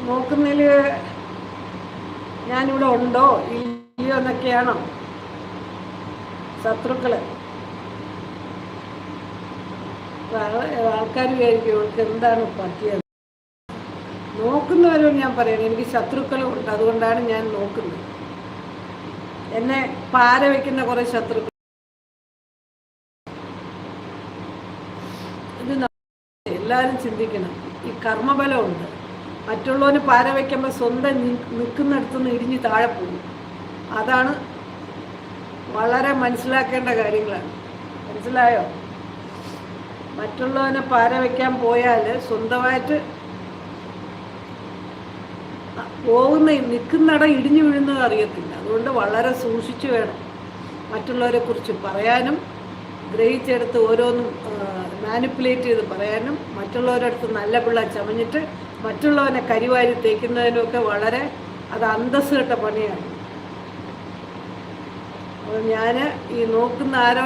നോക്കുന്നതിൽ ഞാനിവിടെ ഉണ്ടോ ഇല്ലയോ എന്നൊക്കെയാണോ ശത്രുക്കൾ? ആൾക്കാർ വിചാരിക്കും ഇവൾക്ക് എന്താണ് പറ്റിയത്. നോക്കുന്നവരോട് ഞാൻ പറയുന്നത് എനിക്ക് ശത്രുക്കളും ഉണ്ട്, അതുകൊണ്ടാണ് ഞാൻ നോക്കുന്നത്. എന്നെ പാര വയ്ക്കുന്ന കുറേ ശത്രുക്കൾ. ഇത് എല്ലാവരും ചിന്തിക്കണം. ഈ കർമ്മബലമുണ്ട്. മറ്റുള്ളവന് പാര വയ്ക്കുമ്പോൾ സ്വന്തം നിൽക്കുന്നിടത്തുനിന്ന് ഇടിഞ്ഞ് താഴെ പോകും. അതാണ് വളരെ മനസ്സിലാക്കേണ്ട കാര്യങ്ങളാണ്. മനസ്സിലായോ? മറ്റുള്ളവനെ പാര വയ്ക്കാൻ പോയാൽ സ്വന്തമായിട്ട് നിൽക്കുന്നിടം ഇടിഞ്ഞു വീഴുന്നത് അറിയത്തില്ല. അതുകൊണ്ട് വളരെ സൂക്ഷിച്ചു വേണം മറ്റുള്ളവരെ കുറിച്ച് പറയാനും, ഗ്രഹിച്ചെടുത്ത് ഓരോന്നും മാനിപ്പുലേറ്റ് ചെയ്ത് പറയാനും, മറ്റുള്ളവരുടെ അടുത്ത് നല്ല പിള്ള ചമഞ്ഞിട്ട് മറ്റുള്ളവനെ കരിവാരി തേക്കുന്നതിനുമൊക്കെ വളരെ അത് അന്തസ്സ് കെട്ട പണിയാണ്. അപ്പോൾ ഞാൻ ഈ നോക്കുന്ന ആരോ